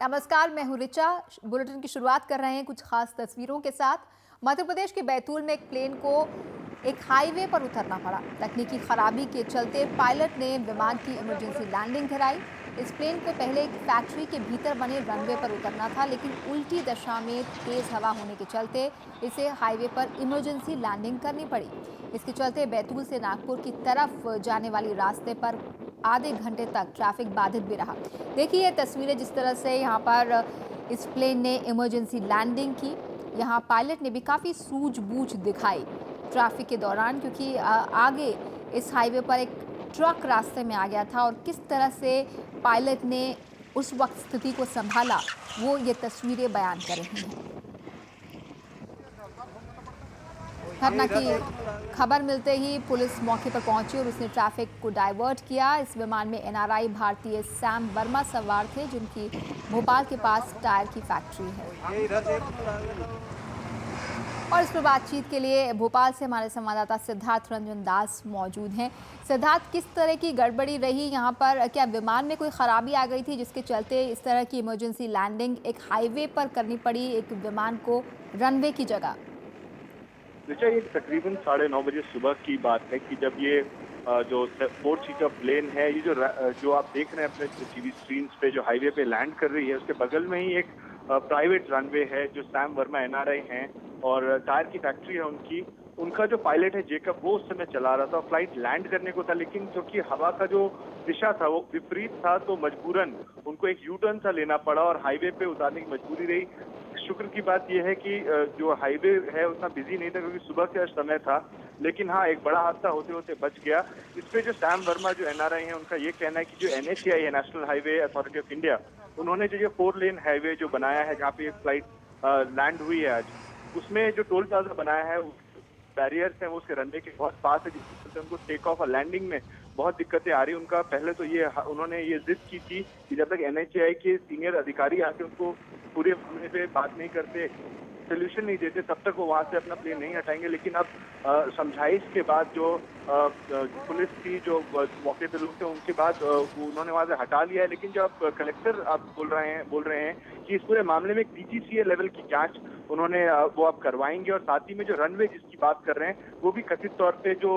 नमस्कार, मैं हूं रिचा। बुलेटिन की शुरुआत कर रहे हैं कुछ खास तस्वीरों के साथ। मध्य प्रदेश के बैतूल में एक प्लेन को एक हाईवे पर उतरना पड़ा। तकनीकी खराबी के चलते पायलट ने विमान की इमरजेंसी लैंडिंग कराई। इस प्लेन को पहले एक फैक्ट्री के भीतर बने रनवे पर उतरना था, लेकिन उल्टी दिशा में तेज हवा होने के चलते इसे हाईवे पर इमरजेंसी लैंडिंग करनी पड़ी। इसके चलते बैतूल से नागपुर की तरफ जाने वाली रास्ते पर आधे घंटे तक ट्रैफिक बाधित भी रहा। देखिए तस्वीरें जिस तरह से यहाँ पर इस प्लेन ने इमरजेंसी लैंडिंग की। यहाँ पायलट ने भी काफ़ी सूझबूझ दिखाई ट्रैफिक के दौरान, क्योंकि आगे इस हाईवे पर एक ट्रक रास्ते में आ गया था और किस तरह से पायलट ने उस वक्त स्थिति को संभाला वो ये तस्वीरें बयान कर रही हैं। घटना की खबर मिलते ही पुलिस मौके पर पहुंची और उसने ट्रैफिक को डाइवर्ट किया। इस विमान में एनआरआई भारतीय सैम वर्मा सवार थे, जिनकी भोपाल के पास टायर की फैक्ट्री है। और इस पर बातचीत के लिए भोपाल से हमारे संवाददाता सिद्धार्थ रंजन दास मौजूद हैं। सिद्धार्थ, किस तरह की गड़बड़ी रही यहाँ पर? क्या विमान में कोई खराबी आ गई थी जिसके चलते इस तरह की इमरजेंसी लैंडिंग एक हाईवे पर करनी पड़ी, एक विमान को रनवे की जगह? ऋचा, ये तकरीबन 9:30 बजे सुबह की बात है कि जब ये जो 4 सीटर प्लेन है, ये जो आप देख रहे हैं अपने टीवी स्क्रीन पे, जो हाईवे पे लैंड कर रही है, उसके बगल में ही एक प्राइवेट रनवे है जो सैम वर्मा एनआरआई हैं और टायर की फैक्ट्री है उनकी। उनका जो पायलट है जेकब, वो उस समय चला रहा था। फ्लाइट लैंड करने को था, लेकिन क्योंकि हवा का जो दिशा था वो विपरीत था, तो मजबूरन उनको एक यू टर्न सा लेना पड़ा और हाईवे पे उतारने की मजबूरी रही। शुक्र की बात यह है कि जो हाईवे है उतना बिजी नहीं था, क्योंकि सुबह का समय था। लेकिन हाँ, एक बड़ा हादसा होते होते बच गया। इस पे जो सैम वर्मा जो एनआरआई है, उनका ये कहना है कि जो एनएचएआई है, national highway authority of India, उन्होंने जो ये 4 लेन हाईवे जो बनाया है, जहाँ पे एक फ्लाइट लैंड हुई है आज, उसमें जो टोल प्लाजा बनाया है, बैरियर्स हैं वो उसके रनवे के बहुत पास है, जिसके चलते उनको टेक ऑफ और लैंडिंग में बहुत दिक्कतें आ रही। उनका पहले तो उन्होंने ये जिद की थी कि जब तक एनएचएआई के सीनियर अधिकारी आके उनको पूरे मामले पे बात नहीं करते, सोल्यूशन नहीं देते, तब तक वो वहां से अपना प्लेन नहीं हटाएंगे। लेकिन अब समझाइश के बाद जो पुलिस की जो मौके पे लोग थे, उनके बाद उन्होंने वहां से हटा लिया है। लेकिन जो अब कलेक्टर आप बोल रहे हैं कि इस पूरे मामले में एक डीजीसीए लेवल की जांच उन्होंने वो अब करवाएंगे। और साथ ही में जो रनवे जिसकी बात कर रहे हैं, वो भी कथित तौर पे जो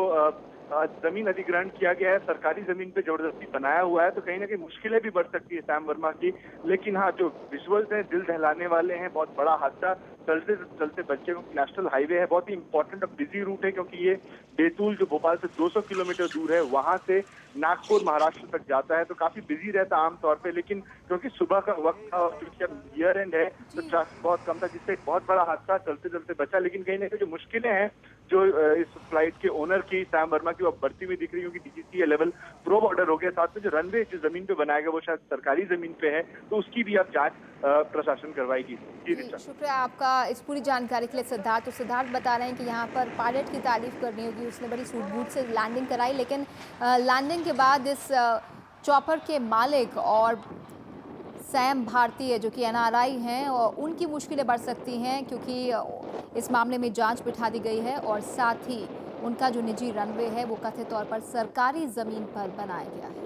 जमीन अधिग्रहण किया गया है, सरकारी जमीन पे जबरदस्ती बनाया हुआ है, तो कहीं ना कहीं मुश्किलें भी बढ़ सकती है सैम वर्मा की। लेकिन हाँ, जो विजुअल्स हैं दिल दहलाने वाले हैं। बहुत बड़ा हादसा चलते चलते बच्चे को। नेशनल हाईवे है, बहुत ही इंपॉर्टेंट और बिजी रूट है, क्योंकि ये बैतूल जो भोपाल से 200 किलोमीटर दूर है, वहां से नागपुर महाराष्ट्र तक जाता है, तो काफी बिजी रहता है आमतौर पे। लेकिन क्योंकि सुबह का वक्त था और क्योंकि अब ईयर एंड है, तो ट्रैफिक बहुत कम था, जिससे एक बहुत बड़ा हादसा चलते चलते बचा। लेकिन कहीं ना कहीं जो मुश्किलें हैं जो इस फ्लाइट के ओनर की, सैम वर्मा की, वो बढ़ती हुई दिख रही है, क्योंकि डीजीसीए लेवल प्रोब ऑर्डर हो गया। साथ में जो रनवे जिस जमीन पे बनाया गया वो शायद सरकारी जमीन पे है, तो उसकी भी अब जांच प्रशासन करवाएगी। जी, शुक्रिया आपका इस पूरी जानकारी के लिए सिद्धार्थ। तो सिद्धार्थ बता रहे हैं कि यहाँ पर पायलट की तारीफ करनी होगी, उसने बड़ी सूझबूझ से लैंडिंग कराई, लेकिन लैंडिंग के बाद इस चॉपर के मालिक और सैम भारतीय जो कि एनआरआई हैं, और उनकी मुश्किलें बढ़ सकती हैं, क्योंकि इस मामले में जांच बिठा दी गई है और साथ ही उनका जो निजी रनवे है वो कथित तौर पर सरकारी ज़मीन पर बनाया गया है।